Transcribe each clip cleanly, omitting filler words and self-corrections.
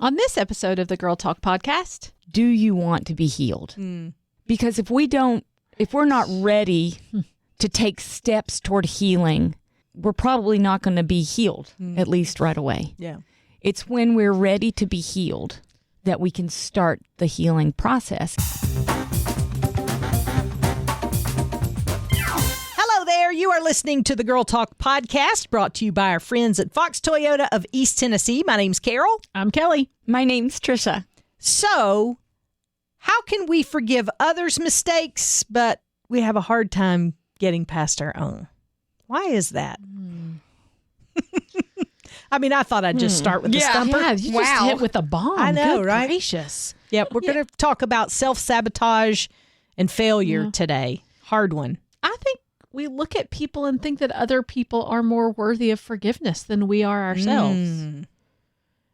On this episode of the Girl Talk podcast, do you want to be healed? Because if we're not ready to take steps toward healing, we're probably not going to be healed, at least right away. Yeah. It's when we're ready to be healed that we can start the healing process. Hello there. You are listening to the Girl Talk podcast, brought to you by our friends at Fox Toyota of East Tennessee. My name's Carol. I'm Kelly. My name's Trisha. So, how can we forgive others' mistakes, but we have a hard time getting past our own? Why is that? I mean, I thought I'd just start with the stumper. Yeah, you just hit with a bomb. I know, Good right? gracious. Yep, we're going to talk about self-sabotage and failure today. Hard one. I think we look at people and think that other people are more worthy of forgiveness than we are ourselves.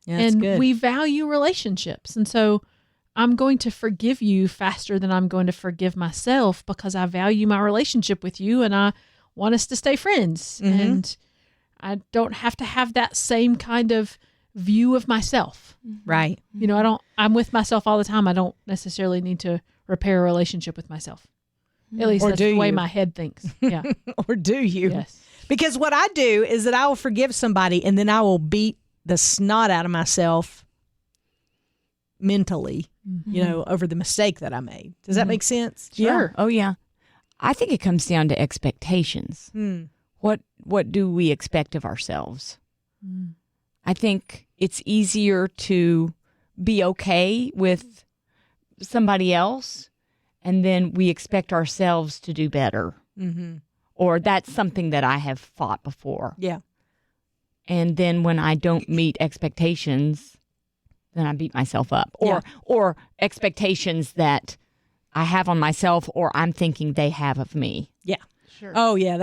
Yeah, that's and good. we value relationships. And so I'm going to forgive you faster than I'm going to forgive myself because I value my relationship with you and I want us to stay friends. And I don't have to have that same kind of view of myself. Right. You know, I'm with myself all the time. I don't necessarily need to repair a relationship with myself. At least that's the way my head thinks. Yeah. Or do you? Yes. Because what I do is that I will forgive somebody and then I will beat the snot out of myself mentally, you know, over the mistake that I made. Does that make sense? Sure. Yeah. Oh, yeah. I think it comes down to expectations. What do we expect of ourselves? I think it's easier to be okay with somebody else, and then we expect ourselves to do better. Or that's something that I have fought before. Yeah. And then when I don't meet expectations, then I beat myself up. Or expectations that I have on myself or I'm thinking they have of me. Yeah. Sure. Oh, yeah.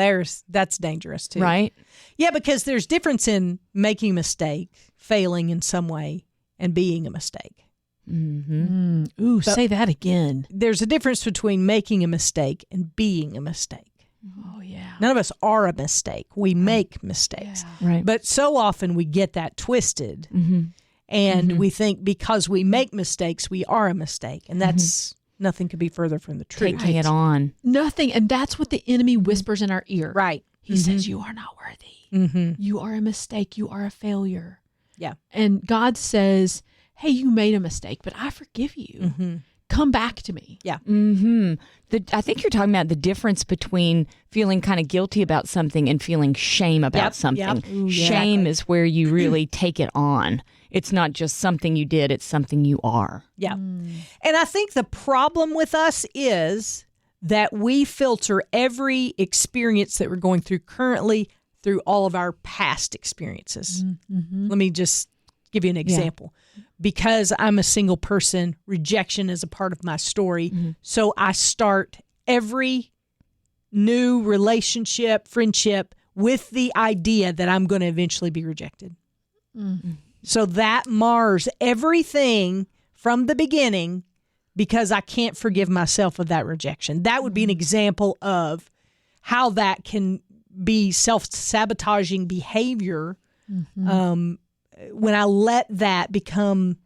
That's dangerous too. Right? Yeah, because there's difference in making a mistake, failing in some way, and being a mistake. Ooh, say that again. There's a difference between making a mistake and being a mistake. Oh, yeah. None of us are a mistake. We make mistakes. Yeah. Right. But so often we get that twisted. And we think because we make mistakes, we are a mistake. And that's nothing could be further from the truth. Taking it on. Nothing. And that's what the enemy whispers in our ear. Right. He says, you are not worthy. You are a mistake. You are a failure. Yeah. And God says, hey, you made a mistake, but I forgive you. Come back to me. Yeah. I think you're talking about the difference between feeling kind of guilty about something and feeling shame about something. Ooh, yeah. Shame is where you really take it on. It's not just something you did, it's something you are. Yeah. And I think the problem with us is that we filter every experience that we're going through currently through all of our past experiences. Let me just give you an example. Because I'm a single person, rejection is a part of my story. So I start every new relationship, friendship with the idea that I'm going to eventually be rejected. So that mars everything from the beginning because I can't forgive myself of that rejection. That would be an example of how that can be self-sabotaging behavior when I let that become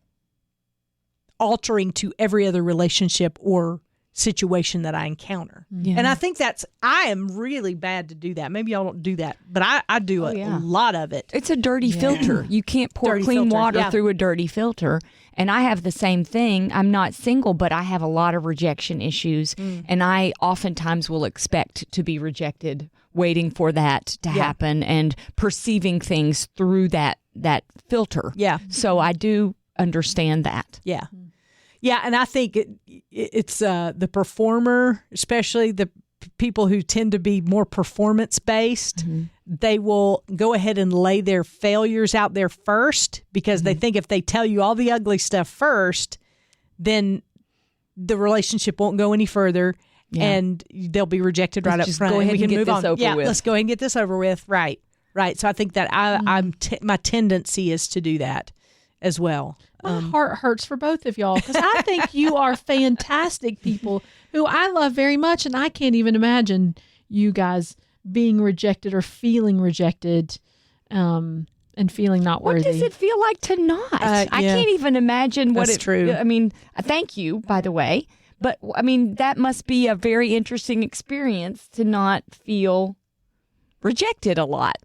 altering to every other relationship or situation that I encounter. And I think I am really bad to do that. Maybe y'all don't do that, but I do a lot of it. It's a dirty filter. You can't pour Dirty clean filter, water yeah. through a dirty filter. And I have the same thing. I'm not single, but I have a lot of rejection issues. And I oftentimes will expect to be rejected, waiting for that to happen and perceiving things through that filter. Yeah. So I do understand that. Yeah. Yeah, and I think it's the performer, especially the people who tend to be more performance-based, they will go ahead and lay their failures out there first because they think if they tell you all the ugly stuff first, then the relationship won't go any further and they'll be rejected right up front. Go ahead we can and get move this on. over with. Let's go ahead and get this over with. Right. So I think that my tendency is to do that as well. My heart hurts for both of y'all because I think you are fantastic people who I love very much, and I can't even imagine you guys being rejected or feeling rejected and feeling not What worthy. does it feel like to not? I yeah. can't even imagine what That's it. true. I mean, thank you, by the way. But I mean, that must be a very interesting experience to not feel rejected a lot.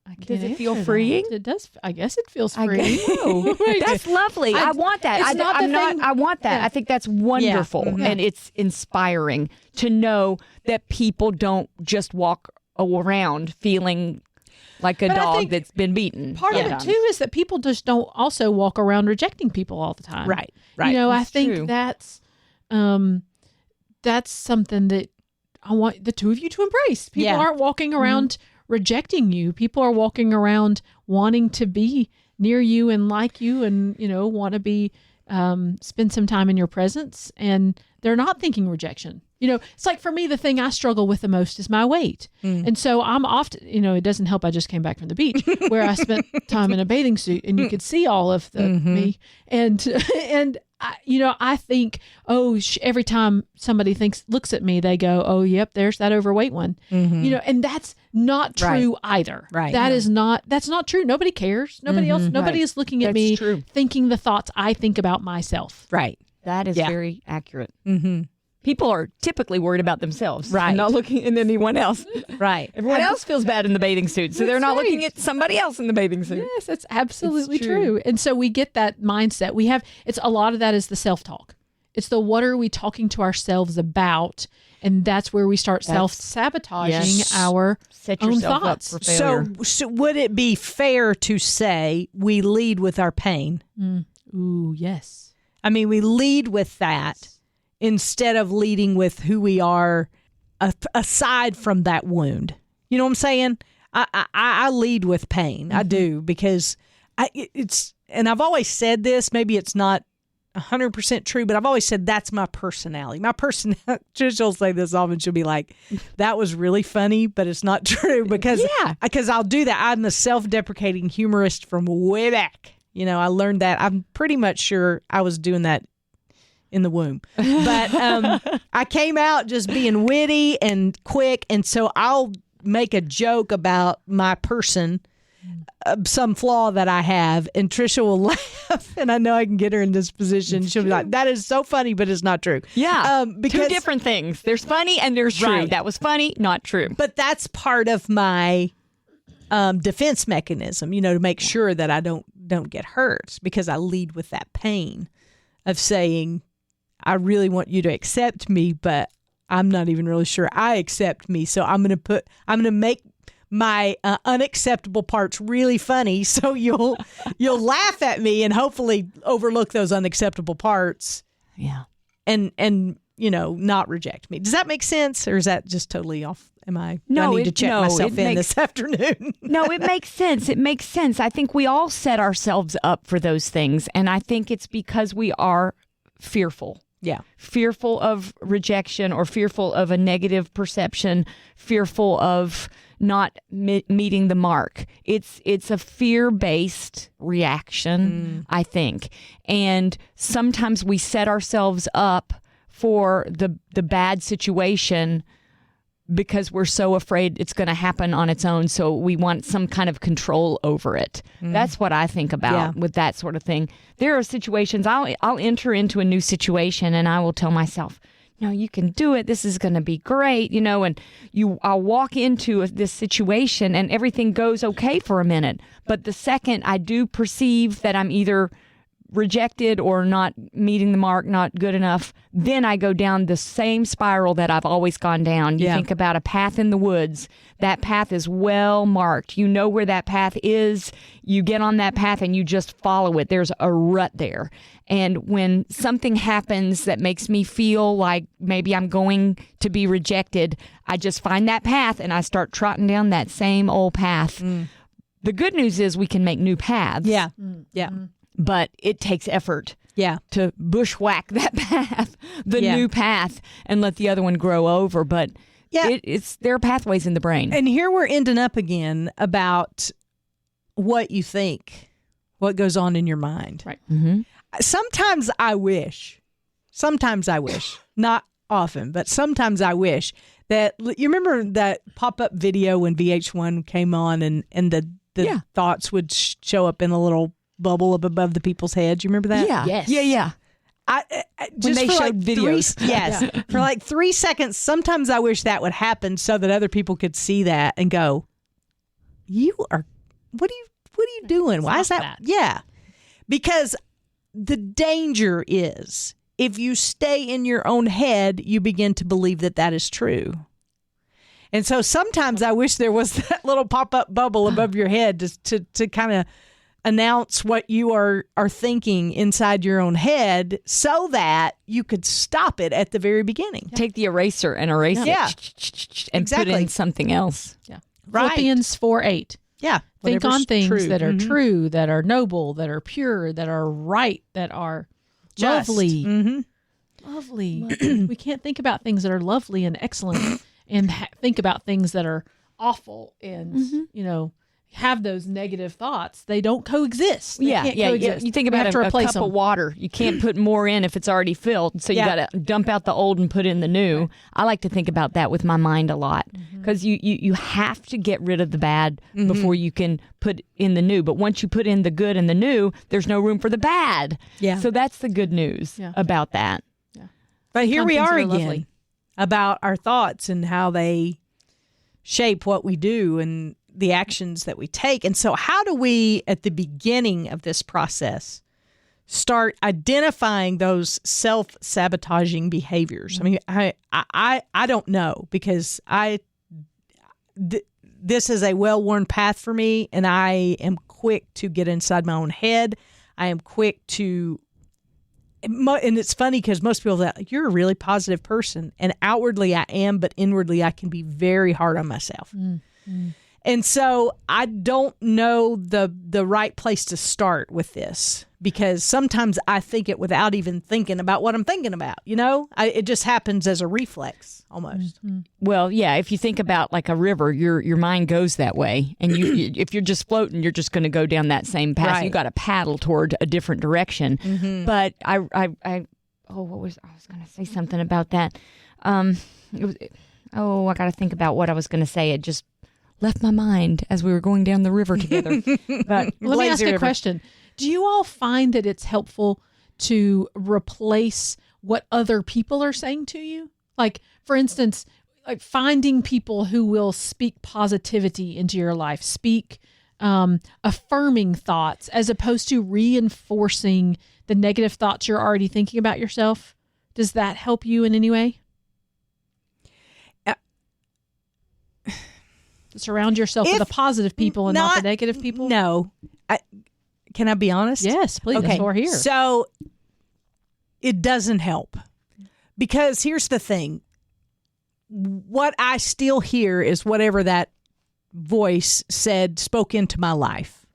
I can't Does it feel answer that. freeing? It does. I guess it feels I freeing. guess so. That's lovely. I want that. it's not the I'm not. thing- I want that. Yeah. I think that's wonderful, and it's inspiring to know that people don't just walk around feeling like a But I dog think that's been beaten. Part of it sometimes. too is that people just don't also walk around rejecting people all the time. Right. You know, I That's think true. that's something that I want the two of you to embrace. People Yeah. aren't walking around rejecting you. People are walking around wanting to be near you and like you, and want to be spend some time in your presence, and they're not thinking rejection. It's like for me, the thing I struggle with the most is my weight. And so I'm often, it doesn't help. I just came back from the beach where I spent time in a bathing suit, and you could see all of the me. And I think, every time somebody looks at me, they go, oh, yep, there's that overweight one. And that's not true either. Right. That's not true. Nobody cares. Nobody else, nobody is looking at That's me true. thinking the thoughts I think about myself. Right. That is Yeah. very accurate. People are typically worried about themselves, Right. and not looking at anyone else. Right. Everyone else feels bad in the bathing suit, so they're That's not looking right. at somebody else in the bathing suit. Yes, that's absolutely It's true. true. And so we get that mindset. It's a lot of that is the self-talk. It's the what are we talking to ourselves about? And that's where we start self-sabotaging Yes. our Set own yourself thoughts. up for failure. So would it be fair to say we lead with our pain? Ooh, yes. I mean, we lead with that instead of leading with who we are aside from that wound. You know what I'm saying? I lead with pain. I do, because and I've always said this, maybe it's not 100% true, but I've always said that's my personality. My personality, she'll say this often, she'll be like, that was really funny, but it's not true, because I'll do that. I'm the self-deprecating humorist from way back. I learned that. I'm pretty much sure I was doing that in the womb. But I came out just being witty and quick, and so I'll make a joke about my person, some flaw that I have, and Trisha will laugh, and I know I can get her in this position. She'll be like, that is so funny, but it's not true. Yeah, because two different things. There's funny and there's true. Right. That was funny, not true. But that's part of my defense mechanism, to make sure that I don't get hurt, because I lead with that pain of saying, I really want you to accept me, but I'm not even really sure I accept me. So I'm going to make my unacceptable parts really funny, so you'll laugh at me and hopefully overlook those unacceptable parts. Yeah. And not reject me. Does that make sense, or is that just totally off? Do I need to check myself in this afternoon? No, it makes sense. It makes sense. I think we all set ourselves up for those things, and I think it's because we are fearful. Yeah. Fearful of rejection, or fearful of a negative perception, fearful of not meeting the mark. It's a fear-based reaction, I think. And sometimes we set ourselves up for the bad situation because we're so afraid it's going to happen on its own. So we want some kind of control over it. That's what I think about with that sort of thing. There are situations I'll enter into a new situation, and I will tell myself, no, you can do it. This is going to be great, and I'll walk into this situation and everything goes okay for a minute. But the second I do perceive that I'm either rejected or not meeting the mark, not good enough, then I go down the same spiral that I've always gone down. You think about a path in the woods. That path is well marked. You know where that path is. You get on that path and you just follow it. There's a rut there. And when something happens that makes me feel like maybe I'm going to be rejected, I just find that path and I start trotting down that same old path. The good news is we can make new paths. Yeah. But it takes effort to bushwhack that path, new path, and let the other one grow over. But there are pathways in the brain. And here we're ending up again about what you think, what goes on in your mind. Right. Mm-hmm. Sometimes I wish, not often, but sometimes I wish that, you remember that pop-up video when VH1 came on and the the thoughts would show up in a little bubble up above the people's heads. You remember that? Yeah. Yes. Yeah. When they showed videos. For like 3 seconds, sometimes I wish that would happen so that other people could see that and go, what are you doing? Why is that? Yeah. Because the danger is if you stay in your own head, you begin to believe that is true. And so sometimes I wish there was that little pop-up bubble above your head to kind of announce what you are thinking inside your own head so that you could stop it at the very beginning. Take the eraser and erase it and put in something else. Yeah. Right. Philippians 4:8. Yeah. Think on things true. that are true, that are noble, that are pure, that are right, that are Just. lovely. Mm-hmm. Lovely. We can't think about things that are lovely and excellent and think about things that are awful and, have those negative thoughts. They don't coexist. They can't coexist. You think about a cup of water. You can't put more in if it's already filled. So you got to dump out the old and put in the new. Right. I like to think about that with my mind a lot because you have to get rid of the bad before you can put in the new. But once you put in the good and the new, there's no room for the bad. Yeah. So that's the good news about that. Yeah. But here we are again about our thoughts and how they shape what we do and the actions that we take. And so how do we, at the beginning of this process, start identifying those self-sabotaging behaviors? I mean, I don't know because this is a well-worn path for me, and I am quick to get inside my own head. I am quick to, and it's funny because most people are like, you're a really positive person, and outwardly I am, but inwardly I can be very hard on myself. Mm-hmm. And so I don't know the right place to start with this because sometimes I think it without even thinking about what I'm thinking about. It just happens as a reflex almost. Mm-hmm. Well, yeah, if you think about like a river, your mind goes that way. And if you're just floating, you're just going to go down that same path. Right. You got to paddle toward a different direction. Mm-hmm. But I was going to say something about that. I got to think about what I was going to say. It just left my mind as we were going down the river together. But let me ask a question. Do you all find that it's helpful to replace what other people are saying to you? Like, for instance, like finding people who will speak positivity into your life, speak affirming thoughts as opposed to reinforcing the negative thoughts you're already thinking about yourself. Does that help you in any way? Surround yourself with the positive people and not the negative people? No. Can I be honest? Yes, please. Okay. That's why we're here. So it doesn't help because here's the thing. What I still hear is whatever that voice spoke into my life.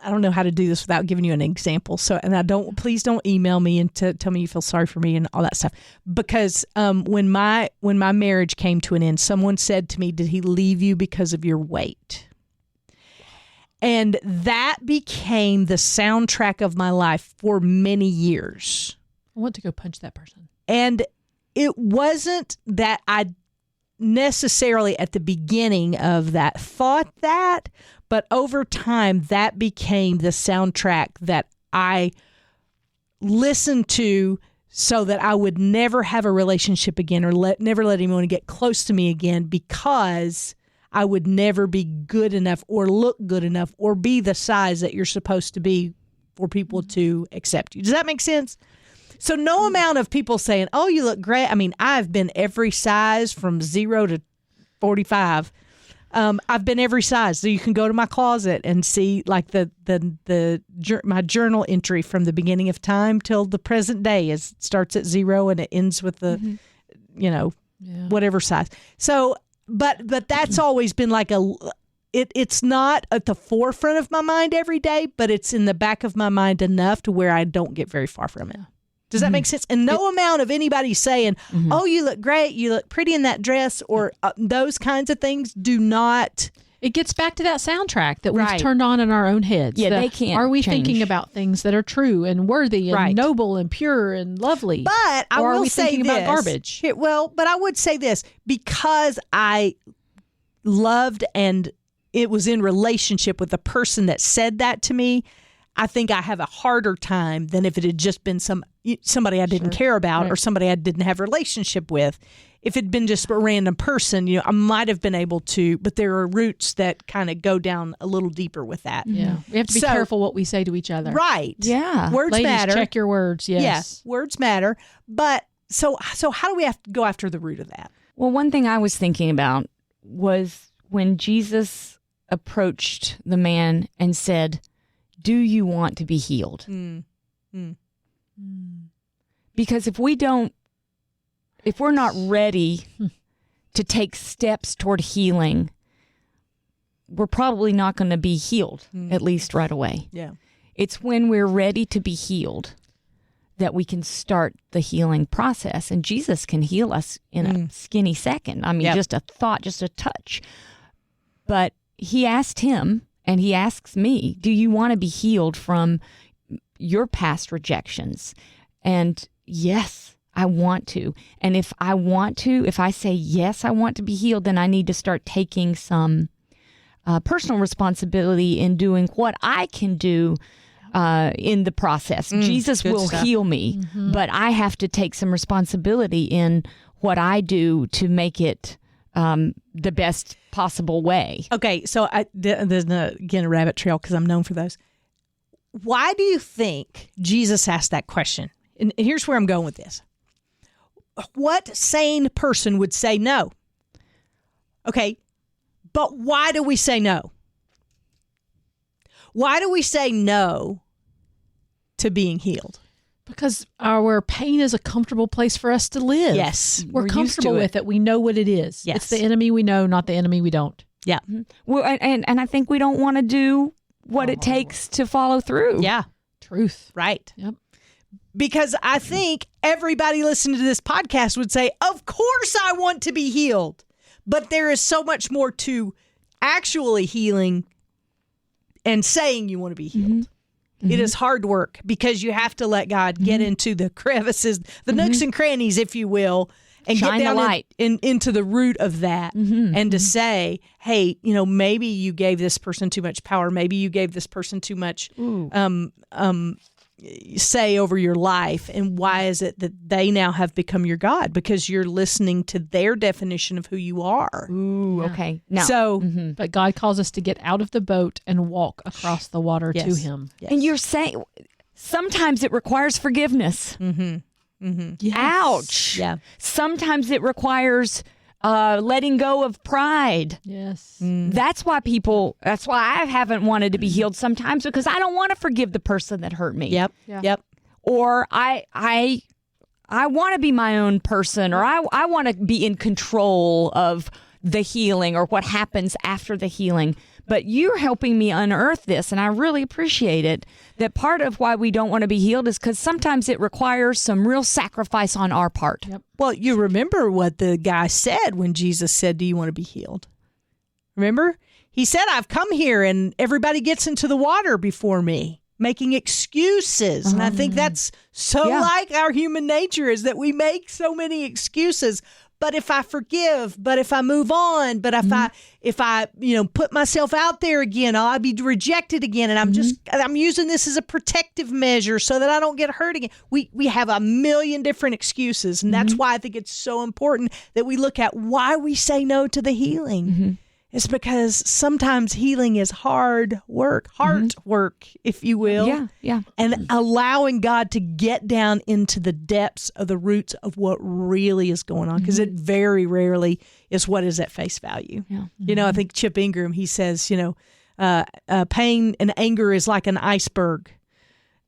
I don't know how to do this without giving you an example. So, and please don't email me and tell me you feel sorry for me and all that stuff. Because when my marriage came to an end, someone said to me, "Did he leave you because of your weight?" And that became the soundtrack of my life for many years. I want to go punch that person. And it wasn't that I necessarily at the beginning of that thought that, but over time that became the soundtrack that I listened to so that I would never have a relationship again or never let anyone get close to me again because I would never be good enough or look good enough or be the size that you're supposed to be for people to accept you. Does that make sense? So no amount of people saying, "Oh, you look great." I mean, I've been every size from 0 to 45. I've been every size. So you can go to my closet and see like my journal entry from the beginning of time till the present day. It starts at 0 and it ends with the, whatever size. So, but that's always been like it's not at the forefront of my mind every day, but it's in the back of my mind enough to where I don't get very far from it. Does that make sense? And no amount of anybody saying, "Oh, you look great, you look pretty in that dress," or those kinds of things do not. It gets back to that soundtrack that we've turned on in our own heads. Yeah, they can't. Are we change. thinking about things that are true and worthy and noble and pure and lovely? But I will say thinking about garbage? But I would say this because I loved and it was in relationship with the person that said that to me, I think I have a harder time than if it had just been somebody I didn't care about or somebody I didn't have a relationship with. If it'd been just a random person, I might have been able to, but there are roots that kind of go down a little deeper with that. Yeah. We have to be careful what we say to each other. Right. Yeah. Words Ladies, matter. check your words. Yes. Yeah, words matter. But so how do we have to go after the root of that? Well, one thing I was thinking about was when Jesus approached the man and said, "Do you want to be healed?" Because if we're not ready to take steps toward healing, we're probably not going to be healed, at least right away. Yeah. It's when we're ready to be healed that we can start the healing process. And Jesus can heal us in a skinny second. I mean, just a thought, just a touch. But he asked him, and he asks me, do you want to be healed from your past rejections? And yes, I want to. And if I say, yes, I want to be healed, then I need to start taking some personal responsibility in doing what I can do in the process. Jesus will heal me, but I have to take some responsibility in what I do to make it the best possible way. Okay, so there's again a rabbit trail because I'm known for those. Why do you think Jesus asked that question? And here's where I'm going with this. What sane person would say no? Okay, but why do we say no? Why do we say no to being healed? Because our pain is a comfortable place for us to live. Yes. We're comfortable with it. We know what it is. Yes. It's the enemy we know, not the enemy we don't. Yeah. Well, and I think we don't want to do what it takes to follow through. Yeah. Truth. Right. Yep. Because I think everybody listening to this podcast would say, of course I want to be healed. But there is so much more to actually healing and saying you want to be healed. It is hard work because you have to let God get into the crevices, the nooks and crannies, if you will, and Shine get down the light. into the root of that and to say, hey, maybe you gave this person too much power. Maybe you gave this person too much say over your life. And why is it that they now have become your God? Because you're listening to their definition of who you are. Ooh, okay. Now, So, But God calls us to get out of the boat and walk across the water to Him. yes. and you're saying sometimes it requires forgiveness. Yes. Ouch. Yeah. Sometimes it requires letting go of pride. Yes. That's why I haven't wanted to be healed sometimes, because I don't want to forgive the person that hurt me. Yep. Yeah. Yep. Or I want to be my own person, or I want to be in control of the healing or what happens after the healing. But you're helping me unearth this, and I really appreciate it. That part of why we don't want to be healed is because sometimes it requires some real sacrifice on our part. Yep. Well, you remember what the guy said when Jesus said, do you want to be healed? Remember? He said, I've come here and everybody gets into the water before me, making excuses. And I think that's so like our human nature, is that we make so many excuses. But if I forgive, but if I move on, but if I put myself out there again, I'll be rejected again. And I'm using this as a protective measure so that I don't get hurt again. We have a million different excuses. And that's why I think it's so important that we look at why we say no to the healing. It's because sometimes healing is hard work, heart work, if you will. Yeah. And allowing God to get down into the depths of the roots of what really is going on, because it very rarely is what is at face value. Yeah. I think Chip Ingram, he says, pain and anger is like an iceberg.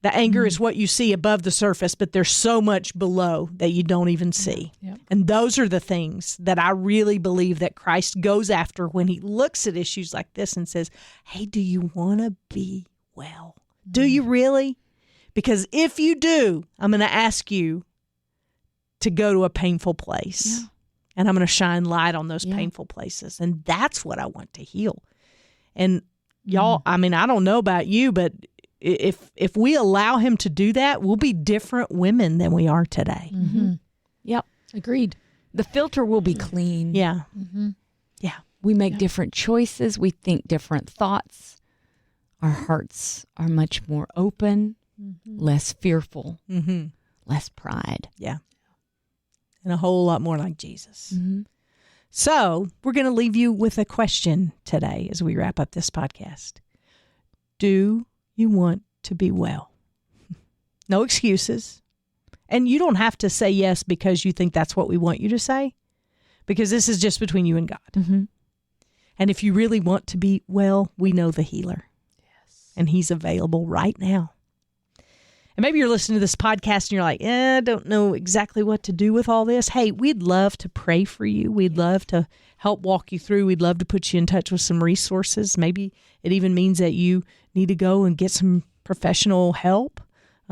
The anger is what you see above the surface, but there's so much below that you don't even see. Yep. And those are the things that I really believe that Christ goes after when he looks at issues like this and says, hey, do you want to be well? Do you really? Because if you do, I'm going to ask you to go to a painful place. Yeah. And I'm going to shine light on those painful places. And that's what I want to heal. And y'all, I mean, I don't know about you, but if we allow him to do that, we'll be different women than we are today. Yep. Agreed. The filter will be clean. Yeah. Mm-hmm. Yeah. We make different choices. We think different thoughts. Our hearts are much more open, less fearful, less pride. Yeah. And a whole lot more like Jesus. Mm-hmm. So we're going to leave you with a question today as we wrap up this podcast. Do you want to be well? No excuses. And you don't have to say yes because you think that's what we want you to say, because this is just between you and God. Mm-hmm. And if you really want to be well, we know the healer. Yes. And he's available right now. And maybe you're listening to this podcast and you're like, I don't know exactly what to do with all this. Hey, we'd love to pray for you. We'd love to help walk you through. We'd love to put you in touch with some resources. Maybe it even means that you need to go and get some professional help,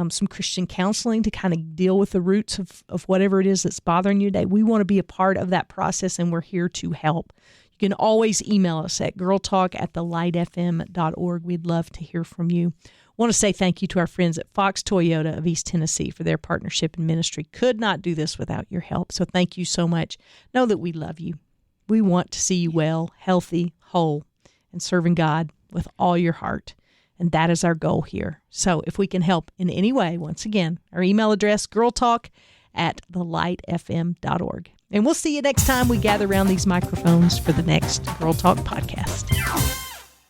some Christian counseling to kind of deal with the roots of whatever it is that's bothering you today. We want to be a part of that process, and we're here to help. You can always email us at girltalk@thelightfm.org. We'd love to hear from you. I want to say thank you to our friends at Fox Toyota of East Tennessee for their partnership and ministry. Could not do this without your help. So thank you so much. Know that we love you. We want to see you well, healthy, whole, and serving God with all your heart. And that is our goal here. So if we can help in any way, once again, our email address, girltalk@thelightfm.org. And we'll see you next time we gather around these microphones for the next Girl Talk podcast.